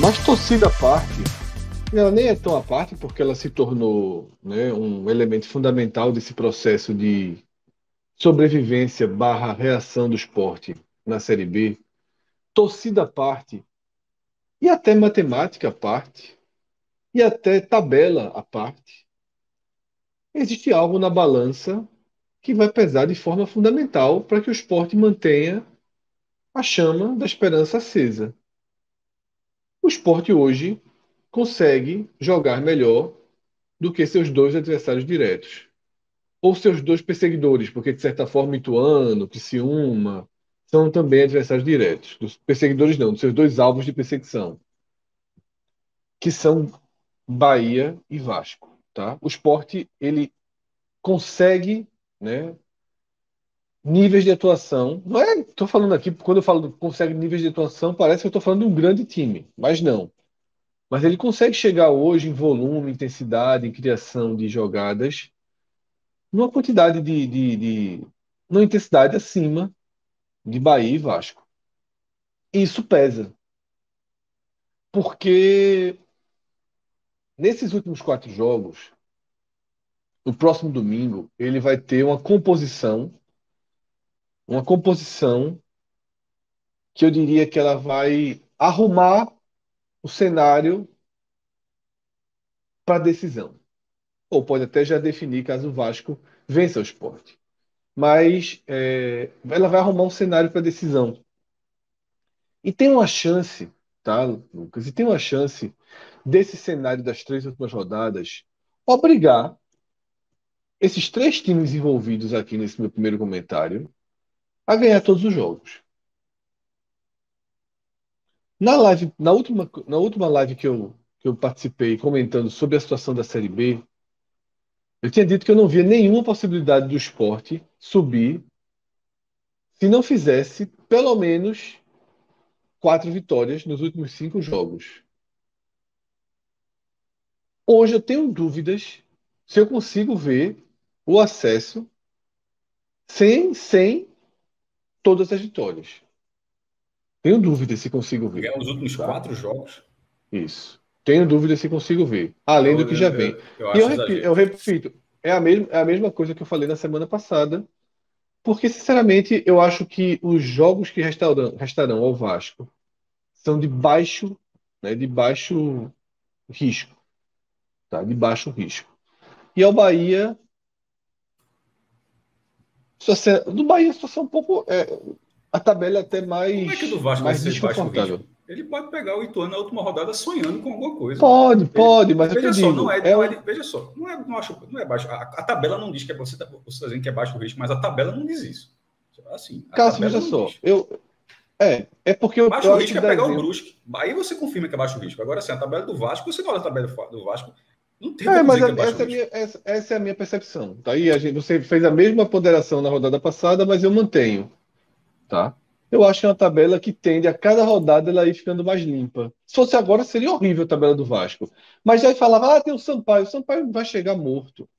Mas torcida à parte, ela nem é tão à parte porque ela se tornou, né, um elemento fundamental desse processo de sobrevivência barra reação do esporte na Série B. Torcida à parte, e até matemática à parte, e até tabela à parte, existe algo na balança que vai pesar de forma fundamental para que o esporte mantenha a chama da esperança acesa. O esporte hoje consegue jogar melhor do que seus dois adversários diretos. Ou seus dois perseguidores, porque de certa forma Ituano, Criciúma, são também adversários diretos. Dos perseguidores não, dos seus dois alvos de perseguição, que são Bahia e Vasco. Tá? O esporte, ele consegue, né, níveis de atuação. Não é, estou falando aqui, quando eu falo consegue níveis de atuação, parece que eu estou falando de um grande time, mas não. Mas ele consegue chegar hoje em volume, intensidade, em criação de jogadas, numa quantidade numa intensidade acima de Bahia e Vasco. E isso pesa, porque nesses últimos quatro jogos, no próximo domingo, ele vai ter uma composição que eu diria que ela vai arrumar o cenário para decisão. Ou pode até já definir caso o Vasco vença o Sport. Mas ela vai arrumar um cenário para decisão. E tem uma chance, tá, Lucas? E tem uma chance desse cenário das três últimas rodadas obrigar esses três times envolvidos aqui nesse meu primeiro comentário a ganhar todos os jogos. Na última live que eu participei comentando sobre a situação da Série B, eu tinha dito que eu não via nenhuma possibilidade do esporte subir se não fizesse pelo menos quatro vitórias nos últimos cinco jogos. Hoje eu tenho dúvidas se eu consigo ver o acesso sem todas as vitórias. Tenho dúvidas se consigo ver. Ganhar os últimos Tá? quatro jogos, Isso. Tenho dúvidas se consigo ver. Além do eu, que eu, já vem. eu E eu acho repito, exagero. eu repito, é a mesma coisa que eu falei na semana passada. Porque, sinceramente, eu acho que os jogos que restarão ao Vasco são de baixo, né, de baixo risco. Tá? De baixo risco. E ao Bahia, do Bahia a situação um pouco. A tabela é até Como é que o do Vasco vai mais ser baixo risco? desconfortável. Ele pode pegar o Ituano na última rodada sonhando com alguma coisa. Pode, pode, mas é o que eu Veja só, não digo. é, não é, veja só, não é baixo. A tabela não diz que você tá dizendo que é baixo risco, mas a tabela não diz isso. Assim, a Cássio, tabela veja não só. diz. É porque eu Baixo acho que risco é dá pegar o exemplo. Brusque. Aí você confirma que é baixo risco. Agora, assim, a tabela do Vasco, você não olha a tabela do Vasco, não tem como Mas dizer que é baixo essa é a risco. minha, essa é a minha percepção. Tá aí, você fez a mesma ponderação na rodada passada, mas eu mantenho. Tá? Eu acho que é uma tabela que tende a cada rodada ela ir ficando mais limpa. Se fosse agora, seria horrível a tabela do Vasco. Mas já falava, tem o Sampaio vai chegar morto.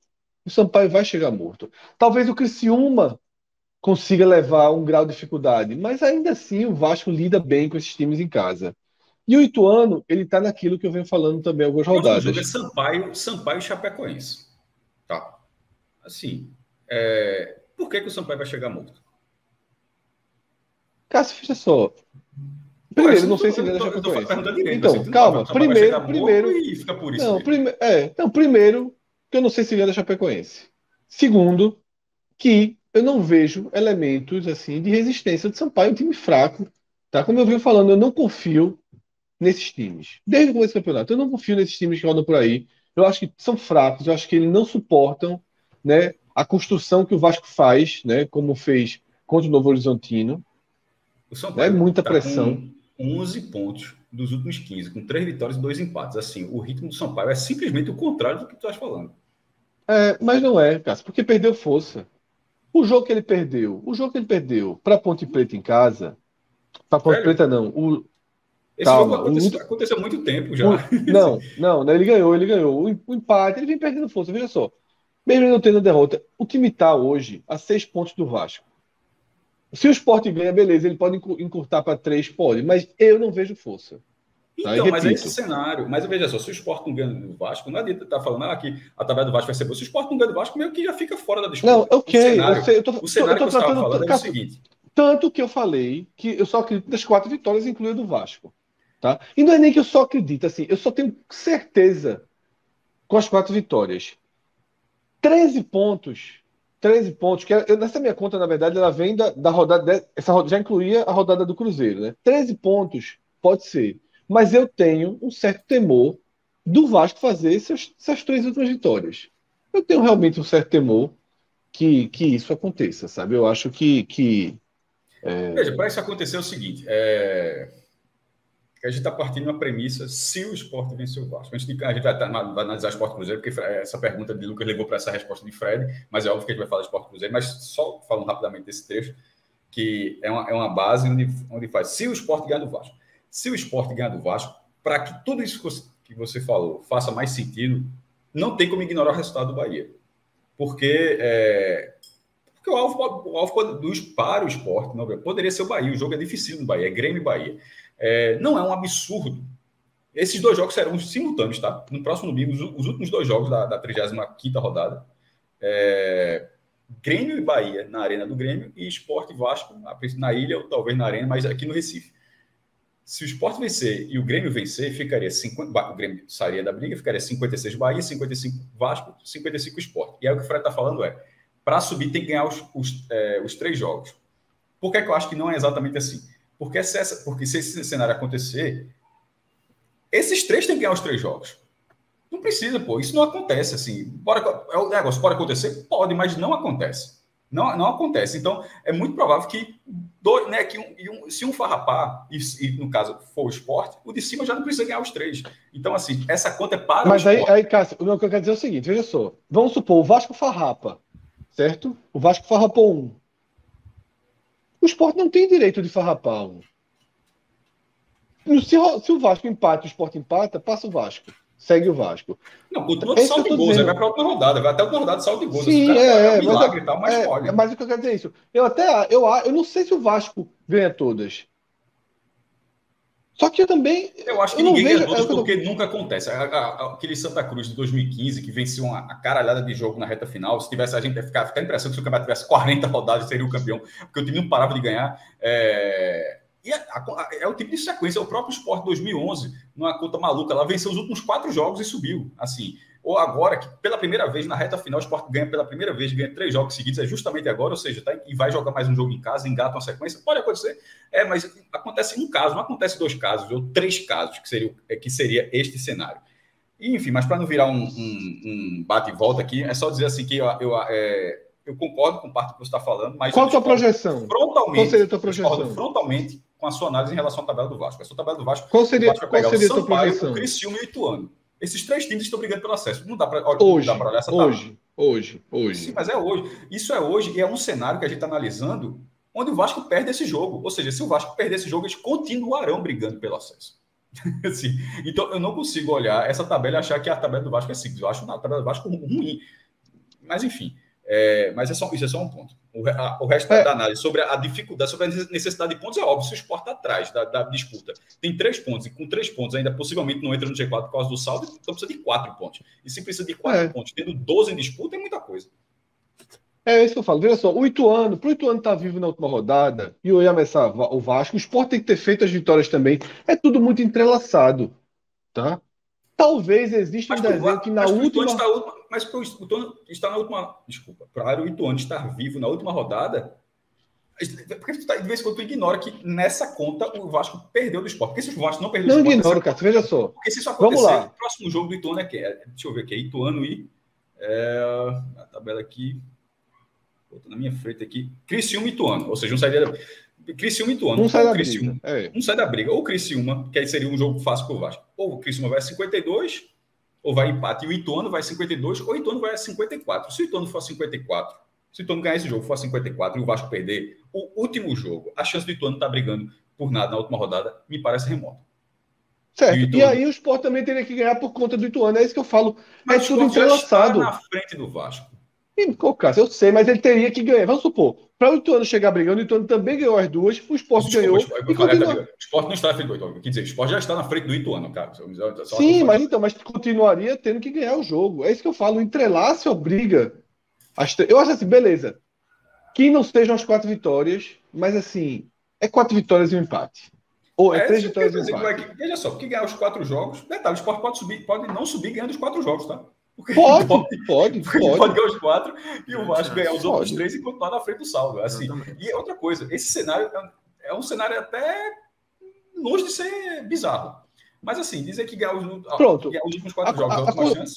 O Sampaio vai chegar morto. Talvez o Criciúma consiga levar um grau de dificuldade, mas ainda assim o Vasco lida bem com esses times em casa. E o Ituano, ele tá naquilo que eu venho falando também algumas O próximo jogo é rodadas. Sampaio e Chapecoense. Tá. Assim, por que o Sampaio vai chegar morto? Cássio, veja só. Ué, Primeiro, não sei se ele é da eu tô Chapecoense. perguntando direito. Assim, Então, tu não vai ver que calma. o Sampaio vai chegar Primeiro, morto primeiro, e fica por isso não, mesmo. primeiro, que eu não sei se ele é da Chapecoense. Segundo, que eu não vejo elementos assim de resistência do Sampaio, um time fraco, tá? Como eu venho falando, eu não confio nesses times. Desde o começo do campeonato, eu não confio nesses times que rodam por aí. Eu acho que são fracos, eu acho que eles não suportam, né, a construção que o Vasco faz, né, como fez contra o Novo Horizontino, O né? Sampaio Muita tá pressão. com 11 pontos dos últimos 15, com 3 vitórias e 2 empates. Assim, o ritmo do Sampaio é simplesmente o contrário do que tu estás falando. Mas não é, Cássio, porque perdeu força. O jogo que ele perdeu para Ponte Preta em casa, para Ponte Velho, Preta não, esse jogo calma, aconteceu há muito tempo já. Assim, não, né, ele ganhou. O empate, ele vem perdendo força, veja só. Mesmo ele não tendo derrota, o time está hoje a 6 pontos do Vasco. Se o Sport ganha, beleza, ele pode encurtar para três, pode, mas eu não vejo força. Tá? E Então, mas é esse repito. cenário. Mas veja só, se o Sport não ganha do Vasco, não adianta estar falando que a tabela do Vasco vai ser boa. Se o Sport não ganha do Vasco, meio que já fica fora da Não, disputa. O ok, eu cenário, sei, o eu cenário tô que você estava tratando. falando é o seguinte. Tanto que eu falei que eu só acredito nas 4 vitórias, incluindo o Vasco. Tá? E não é nem que eu só acredito, assim, eu só tenho certeza com as 4 vitórias. 13 pontos. 13 pontos, nessa minha conta, na verdade, ela vem da rodada. Já incluía a rodada do Cruzeiro, né? 13 pontos, pode ser. Mas eu tenho um certo temor do Vasco fazer essas 3 últimas vitórias. Eu tenho realmente um certo temor que isso aconteça, sabe? Eu acho que Veja, para isso acontecer é o seguinte: a gente está partindo de uma premissa se o Sport vencer o Vasco. A gente vai analisar o Sport Cruzeiro, porque essa pergunta de Lucas levou para essa resposta de Fred, mas é óbvio que a gente vai falar do Sport Cruzeiro, mas só falando rapidamente desse trecho, que é uma base onde faz se o Sport ganhar do Vasco. Se o Sport ganhar do Vasco, para que tudo isso que você falou faça mais sentido, não tem como ignorar o resultado do Bahia. Porque o alvo para o Sport não, poderia ser o Bahia. O jogo é difícil no Bahia, é Grêmio e Bahia. Não é um absurdo. Esses 2 jogos serão simultâneos, tá? No próximo domingo, os últimos 2 jogos da 35ª rodada. Grêmio e Bahia na Arena do Grêmio e Sport e Vasco na ilha, ou talvez na Arena, mas aqui no Recife. Se o Sport vencer e o Grêmio vencer, ficaria 50, o Grêmio sairia da briga, ficaria 56 Bahia, 55 Vasco, 55 Sport. E aí o que o Fred está falando para subir tem que ganhar os 3 jogos. Por que eu acho que não é exatamente assim? Porque se esse cenário acontecer, esses 3 têm que ganhar os 3 jogos. Não precisa, pô. Isso não acontece assim. O negócio pode acontecer? Pode, mas não acontece. Não acontece. Então, é muito provável que, se um farrapar, e no caso for o Sport, o de cima já não precisa ganhar os 3. Então, assim, essa conta é para mas o Sport. aí, Cássio, o que eu quero dizer é o seguinte: veja só. Vamos supor, o Vasco farrapa, certo? O Vasco farrapou 1. O Sport não tem direito de farrapar 1. Se o Vasco empata, o Sport empata, passa o Vasco. Segue o Vasco. Não, continua É de isso que eu saldo de tô gols, aí vai dizendo. para a última rodada, vai até a última rodada de saldo de gols. Sim, O cara é um mas, milagre e tal, mas pode. mas o que eu quero dizer é isso. Eu não sei se o Vasco ganha todas. Só que eu também. Eu acho que Eu não ninguém vejo. ganha todas porque nunca acontece. Aquele Santa Cruz de 2015 que venceu uma caralhada de jogo na reta final. Se tivesse a gente ia ficar a impressão que se o campeonato tivesse 40 rodadas, seria o campeão, porque o time não parava de ganhar. É o tipo de sequência. O próprio Sport 2011, numa conta maluca, ela venceu os últimos 4 jogos e subiu. Assim, ou agora, que pela primeira vez na reta final, o Sport ganha pela primeira vez, ganha 3 jogos seguidos, é justamente agora, ou seja, e vai jogar mais um jogo em casa, engata uma sequência, pode acontecer, mas acontece um caso, não acontece 2 casos, ou 3 casos, que seria este cenário. E, enfim, mas para não virar um bate e volta aqui, é só dizer assim que eu concordo com parte do que você está falando, mas qual a tua projeção? Qual seria a tua projeção? Frontalmente com a sua análise em relação à tabela do Vasco. Essa tabela do Vasco, Qual seria, o Vasco vai pegar seria o a tua Sampaio, projeção? o Criciúma e o Ituano. Esses 3 times estão brigando pelo acesso. Não dá para olhar essa tabela. Hoje. Sim, mas é hoje. Isso é hoje e é um cenário que a gente está analisando onde o Vasco perde esse jogo. Ou seja, se o Vasco perder esse jogo, eles continuarão brigando pelo acesso. Assim, então, eu não consigo olhar essa tabela e achar que a tabela do Vasco é simples. Eu acho a tabela do Vasco ruim. Mas, enfim. Mas isso é só um ponto. O resto da análise sobre a dificuldade, sobre a necessidade de pontos é óbvio. Se o Sport está atrás da disputa, tem 3 pontos, e com 3 pontos ainda possivelmente não entra no G4 por causa do saldo, então precisa de 4 pontos. E se precisa de 4 pontos, tendo 12 em disputa, é muita coisa. É isso que eu falo. Veja só, pro Ituano estar vivo na última rodada e o ameaçar o Vasco, o Sport tem que ter feito as vitórias também. É tudo muito entrelaçado, tá? Talvez exista um desenho que na última... Mas para o Ituano estar na última... Desculpa. Para o Ituano estar vivo na última rodada... Porque de vez em quando tu ignora que nessa conta o Vasco perdeu do Sport. Porque se o Vasco não perdeu do Sport... Não ignoro, Cássio. Veja só. Porque se isso acontecer, o próximo jogo do Ituano deixa eu ver aqui. É Ituano e... a tabela aqui... na minha frente aqui. Criciúma e Ituano. Ou seja, um sairia... Criciúma e Ituano. Um sai da briga. Um sai da briga. Ou Criciúma, que aí seria um jogo fácil para o Vasco. Ou o Criciúma vai a 52, ou vai empate. E o Ituano vai a 52, ou o Ituano vai a 54. Se o Ituano for a 54, se o Ituano ganhar esse jogo for a 54 e o Vasco perder o último jogo, a chance do Ituano estar brigando por nada na última rodada me parece remota. Certo. E aí o Sport também teria que ganhar por conta do Ituano. É isso que eu falo. Mas é tudo entrelaçado. Já está na frente do Vasco. Pô, Cássio, eu sei, mas ele teria que ganhar. Vamos supor, para o Ituano chegar brigando, o Ituano também ganhou as duas, o Sport Desculpa, ganhou eu e falei até continua. o Sport não está na frente do Ituano. Quer dizer, o Sport já está na frente do Ituano, cara. Só estou Sim, falando. mas continuaria tendo que ganhar o jogo. É isso que eu falo, o entrelace obriga. Eu acho assim, beleza. Que não sejam as 4 vitórias, mas assim, é 4 vitórias e um empate. Ou é É, três isso que eu vitórias e quero um dizer, que empate. veja só, porque ganhar os 4 jogos, detalhe, o Sport pode subir, pode não subir ganhando os 4 jogos, tá? Porque Pode, pode, ele pode pode, ganhar os 4 e o Grande Vasco ganhar chance. os outros pode. 3 e continuar na frente do saldo. Assim, Exatamente. e outra coisa, esse cenário é um cenário até longe de ser bizarro. Mas assim, dizer que Pronto. ganhar os últimos A, 4 jogos é a a, última chance,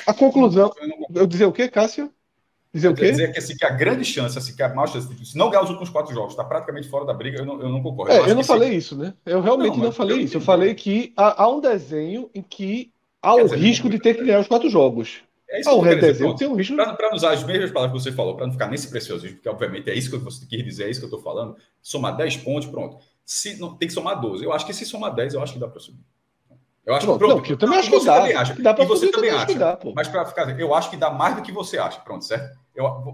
a conclusão. eu não Eu concordo. dizer o quê, Cássio? Dizer o quê? Dizer que, assim, que a grande chance, assim, que a maior chance, se não ganhar os últimos 4 jogos, está praticamente fora da briga, eu não concordo. Eu Eu acho não que se. falei isso, né? Eu Não, realmente não mas eu falei isso. Eu entendi. falei que há um desenho em que há Quer o dizer, risco de ter que ganhar os 4 jogos. é isso Há que eu um tô querendo dizer. desenho que Pronto. tem um risco. Para não usar as mesmas palavras que você falou, para não ficar nesse preciosismo, porque obviamente é isso que você quer dizer, é isso que eu estou falando. Somar 10 pontos, pronto. Se não, tem que somar 12. Eu acho que se somar 10, eu acho que dá para subir. Eu acho que, Pronto, não, pronto. que eu também Não, e acho que você dá. também acha. Que dá E pra você subir, eu também também acho que acha. dá, pô. Mas para ficar, eu acho que dá mais do que você acha. Pronto, certo?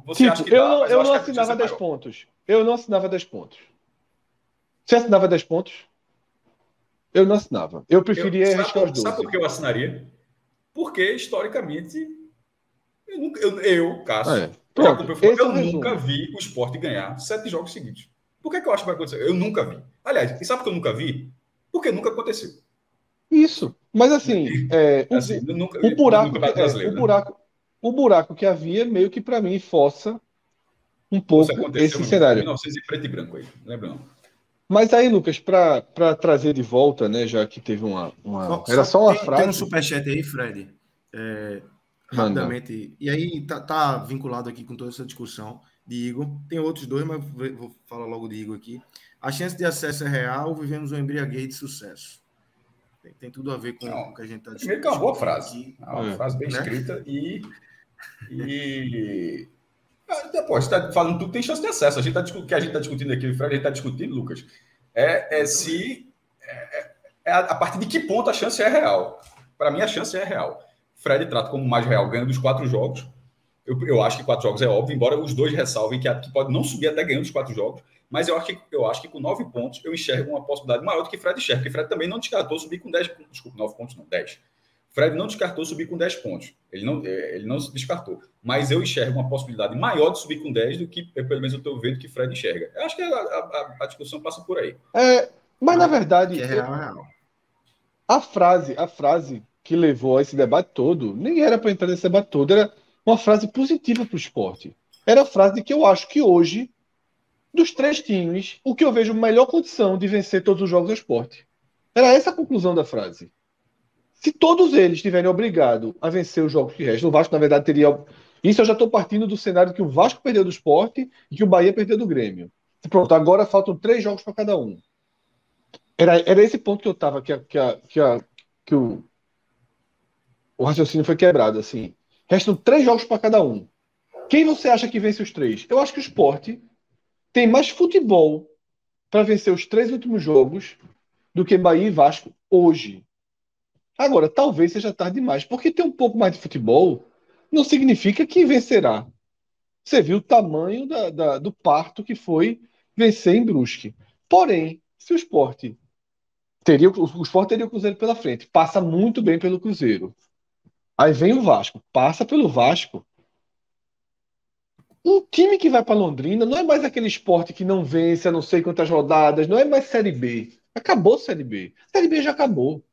Você acha Tipo, que dá, mas eu eu acho não que a chance assinava é 10 maior. pontos. Eu não assinava 10 pontos. Você assinava 10 pontos? Eu não assinava. Eu preferia arriscar os Sabe por 12. que eu assinaria? Porque, historicamente, Cássio, É. eu já Pronto, comprei o futebol, esse é o eu nunca resumo. vi o Sport ganhar 7 jogos seguidos. Por que eu acho que vai acontecer? Eu nunca vi. Aliás, e sabe por que eu nunca vi? Porque nunca aconteceu. Isso. Mas assim, Assim, nunca, o no buraco Campeonato Brasileiro, né? o buraco que havia meio que para mim força um Ou se pouco aconteceu, esse meu amigo, foi em cenário. 1900 e preto e branco aí. Não lembra não? Mas aí, Lucas, para trazer de volta, né, já que teve era só uma Tem um frase, superchat aí, Fred. manda. Rapidamente. E aí tá vinculado aqui com toda essa discussão de Igor. Tem outros dois, mas vou falar logo de Igor aqui. A chance de acesso é real, vivemos um embriaguez de sucesso. Tem tudo a ver com o que a gente está discutindo. Primeiro que é uma boa frase. Aqui, É uma frase bem né? escrita e... Depois, você está falando tudo, tem chance de acesso. O que a gente está discutindo aqui, o Fred, a gente está discutindo, Lucas, se a partir de que ponto a chance é real. Para mim, a chance é real. Fred trata como mais real ganhando dos 4 jogos. Eu acho que 4 jogos é óbvio, embora os dois ressalvem que pode não subir até ganhando os 4 jogos. Mas eu acho que com 9 pontos eu enxergo uma possibilidade maior do que Fred enxerga, porque Fred também não descartou subir com 10 pontos. Desculpa, 9 pontos não, 10. Fred não descartou subir com 10 pontos. Ele não se descartou. Mas eu enxergo uma possibilidade maior de subir com 10 do que, pelo menos, eu estou vendo que Fred enxerga. Eu acho que a discussão passa por aí. Mas na verdade, Que é real, é real. a frase que levou a esse debate todo, nem era para entrar nesse debate todo, era uma frase positiva para o esporte. Era a frase que eu acho que hoje, dos 3 times, o que eu vejo melhor condição de vencer todos os jogos é o esporte. Era essa a conclusão da frase. Se todos eles estiverem obrigados a vencer os jogos que restam, o Vasco, na verdade, teria. Isso eu já estou partindo do cenário que o Vasco perdeu do Sport e que o Bahia perdeu do Grêmio. Pronto, agora faltam 3 jogos para cada um. Era esse ponto que eu estava, que o raciocínio foi quebrado. Assim. Restam 3 jogos para cada um. Quem você acha que vence os 3? Eu acho que o Sport tem mais futebol para vencer os 3 últimos jogos do que Bahia e Vasco hoje. Agora, talvez seja tarde demais, porque ter um pouco mais de futebol não significa que vencerá. Você viu o tamanho do parto que foi vencer em Brusque. Porém, se o o Sport teria o Cruzeiro pela frente, passa muito bem pelo Cruzeiro. Aí vem o Vasco, passa pelo Vasco. Um time que vai para Londrina não é mais aquele esporte que não vence a não sei quantas rodadas, não é mais Série B. Acabou a Série B. A Série B já acabou.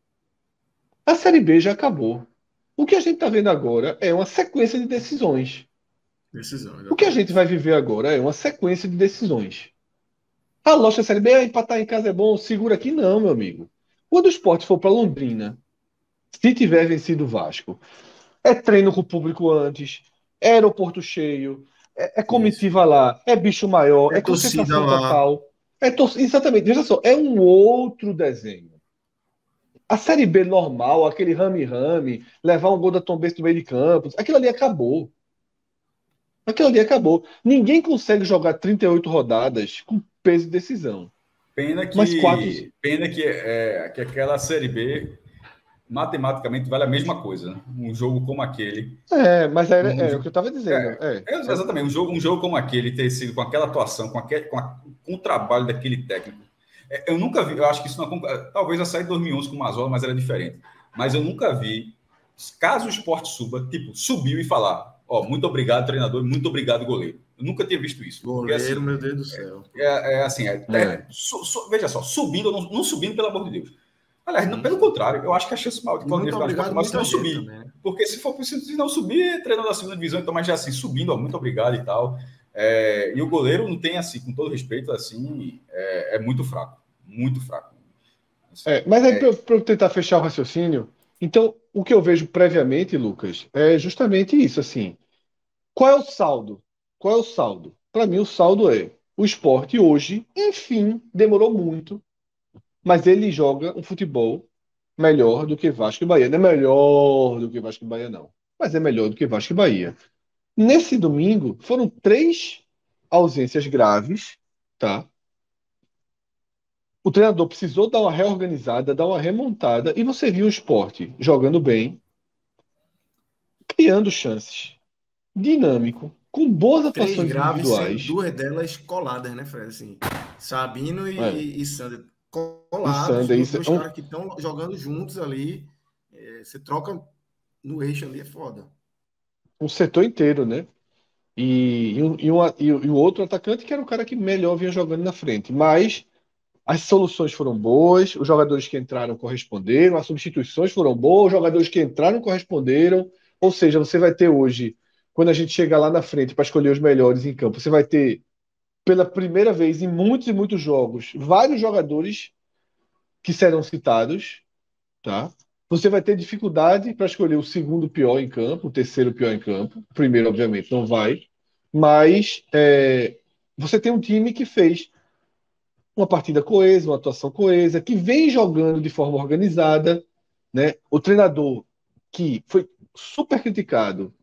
A Série B já acabou. O que a gente está vendo agora é uma sequência de decisões. Decisão, O que a gente exatamente. vai viver agora é uma sequência de decisões. A lógica da Série B, empatar em casa é bom, segura aqui. Não, meu amigo. Quando o Sport for para Londrina, se tiver vencido o Vasco, é treino com o público antes, é aeroporto cheio, é Isso. comitiva lá, é bicho maior, É é torcida concentração lá. total. Exatamente, veja só, é um outro desenho. A Série B normal, aquele rame-rame, levar um gol da Tombense do meio de campo, aquilo ali acabou. Aquilo ali acabou. Ninguém consegue jogar 38 rodadas com peso de decisão. Pena Mas quatro. que aquela Série B matematicamente vale a mesma coisa, né? Um jogo como aquele. Mas é o que eu estava dizendo. Exatamente. Um jogo como aquele ter sido com aquela atuação, com o trabalho daquele técnico. Eu nunca vi, eu acho que isso não. Talvez a saída de 2011 com o Mazola, mas era diferente. Mas eu nunca vi, caso o Sport suba, tipo, subiu e falar: ó, muito obrigado, treinador, muito obrigado, goleiro. Eu nunca tinha visto isso. Goleiro, porque, assim, meu Deus do céu. Veja só, subindo ou não subindo, pelo amor de Deus. Aliás, não, pelo contrário, eu acho que a chance maior de Claudinei ficar no Sport, mas se não subir. Também, né? Porque se for preciso não subir, treinando na segunda divisão, então, mas já assim, subindo, ó, muito obrigado e tal. E o goleiro não tem, assim, com todo respeito, assim, é muito fraco. Muito fraco. Mas aí, para eu tentar fechar o raciocínio, então, o que eu vejo previamente, Lucas, é justamente isso, assim. Qual é o saldo? Qual é o saldo? Para mim, o saldo é o Sport hoje, enfim, demorou muito, mas ele joga um futebol melhor do que Vasco e Bahia. Não é melhor do que Vasco e Bahia, não. Mas é melhor do que Vasco e Bahia. Nesse domingo, foram 3 ausências graves, tá? O treinador precisou dar uma reorganizada, dar uma remontada, e você viu o Sport jogando bem, criando chances, dinâmico, com boas 3 atuações graves, individuais. 2 delas coladas, né, Fred? Assim, Sabino e Sander colados, dois caras que estão jogando juntos ali. Você troca no eixo ali, é foda. Um setor inteiro, né? E o outro atacante que era o cara que melhor vinha jogando na frente. Mas as soluções foram boas, os jogadores que entraram corresponderam, as substituições foram boas, os jogadores que entraram corresponderam. Ou seja, você vai ter hoje, quando a gente chegar lá na frente para escolher os melhores em campo, você vai ter, pela primeira vez em muitos e muitos jogos, vários jogadores que serão citados, tá? Você vai ter dificuldade para escolher o segundo pior em campo, o terceiro pior em campo. O primeiro, obviamente, não vai. Mas você tem um time que fez uma partida coesa, uma atuação coesa, que vem jogando de forma organizada, né? O treinador que foi super criticado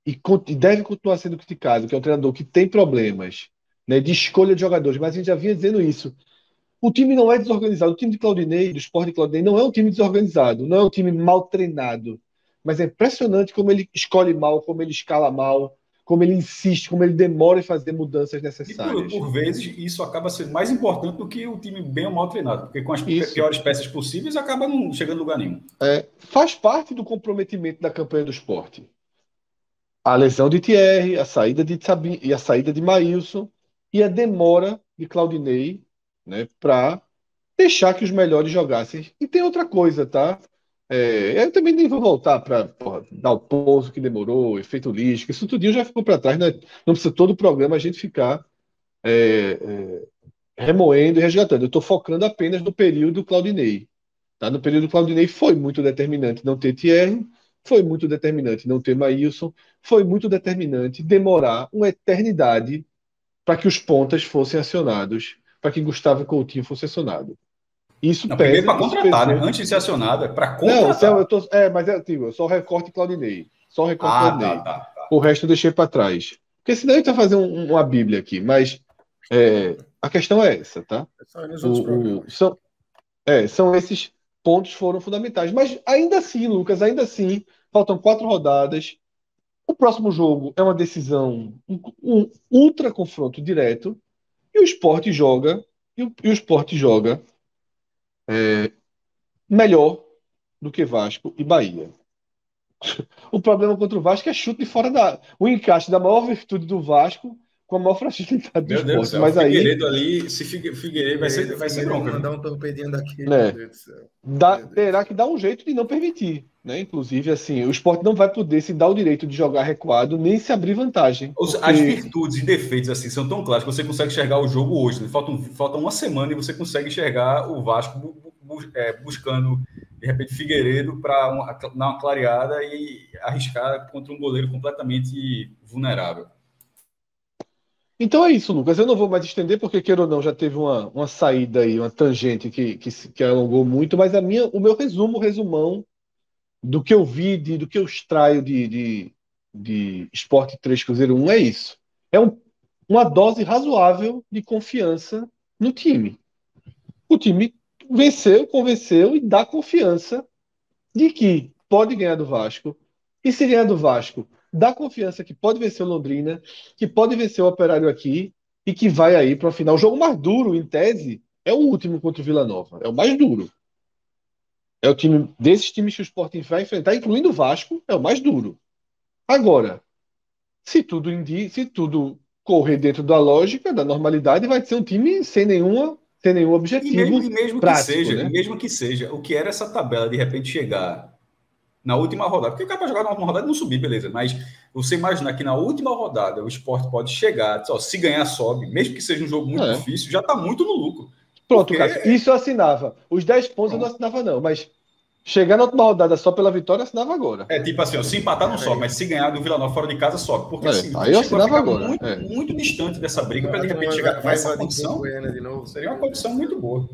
e deve continuar sendo criticado, que é um treinador que tem problemas, né, de escolha de jogadores, mas a gente já vinha dizendo isso. O time não é desorganizado. O time de Claudinei, do Sport de Claudinei, não é um time desorganizado, não é um time mal treinado. Mas é impressionante como ele escolhe mal, como ele escala mal, como ele insiste, como ele demora em fazer mudanças necessárias. E por vezes isso acaba sendo mais importante do que o time bem ou mal treinado, porque com as piores peças possíveis acaba não chegando a lugar nenhum. Faz parte do comprometimento da campanha do Sport. A lesão de Thierry, a saída de Sabino e a saída de Maílson e a demora de Claudinei, né, para deixar que os melhores jogassem. E tem outra coisa, tá? Eu também nem vou voltar para dar o pouso que demorou, efeito Lisca, isso tudo já ficou para trás, né? Não precisa todo o programa a gente ficar remoendo e resgatando. Eu estou focando apenas no período Claudinei. Tá? No período Claudinei foi muito determinante não ter Thierry, foi muito determinante não ter Maílson, foi muito determinante demorar uma eternidade para que os pontas fossem acionados, para que Gustavo Coutinho fosse acionado. Isso não, pesa. Primeiro para contratar, né? Antes de ser acionado, é para contratar. Não, mas eu só recorte Claudinei. Só recorte Claudinei. Tá. O resto eu deixei para trás. Porque senão a gente vai fazer uma bíblia aqui. Mas a questão é essa, tá? São esses pontos foram fundamentais. Mas ainda assim, Lucas, ainda assim, faltam 4 rodadas. O próximo jogo é uma decisão, um ultra confronto direto. E o Sport joga. E o Sport joga melhor do que Vasco e Bahia. O problema contra o Vasco é chute de fora da. O encaixe da maior virtude do Vasco com a maior fragilidade do Meu Sport. Deus do céu, mas Figueiredo ali, se Figueiredo vai ser bronca. Mandar um torpedinho daquele, meu Deus do céu. Terá que dar um jeito de não permitir. Né? Inclusive, assim, o Sport não vai poder se dar o direito de jogar recuado nem se abrir vantagem. Porque... As virtudes e defeitos assim são tão claras que você consegue enxergar o jogo hoje. Né? Falta uma semana e você consegue enxergar o Vasco buscando, de repente, Figueiredo para dar uma clareada e arriscar contra um goleiro completamente vulnerável. Então é isso, Lucas. Eu não vou mais estender, porque, queira ou não, já teve uma saída aí, uma tangente que alongou muito, mas o meu resumão do que eu vi, do que eu extraio de Sport 3 Cruzeiro 1 é isso. É uma dose razoável de confiança no time. O time venceu, convenceu e dá confiança de que pode ganhar do Vasco, e se ganhar do Vasco, dá confiança que pode vencer o Londrina, que pode vencer o Operário aqui, e que vai aí para a final. O jogo mais duro, em tese, é o último contra o Vila Nova. É o mais duro. É o time desses times que o Sport vai enfrentar, incluindo o Vasco, é o mais duro. Agora, se tudo correr dentro da lógica, da normalidade, vai ser um time sem nenhum objetivo prático, né? E mesmo que seja, o que era essa tabela de repente chegar na última rodada, porque o cara pode jogar na última rodada e não subir, beleza, mas você imaginar que na última rodada o Sport pode chegar, só, se ganhar sobe, mesmo que seja um jogo muito difícil, já está muito no lucro. Pronto, Cássio, isso eu assinava. Os 10 pontos eu não assinava não, mas chegar na última rodada só pela vitória, eu assinava agora. É tipo assim, ó, se empatar não sobe, mas se ganhar do Vila Nova fora de casa sobe. Porque assim, aí eu assinava agora. Muito distante dessa briga para de repente chegar nessa condição. Seria uma condição muito boa.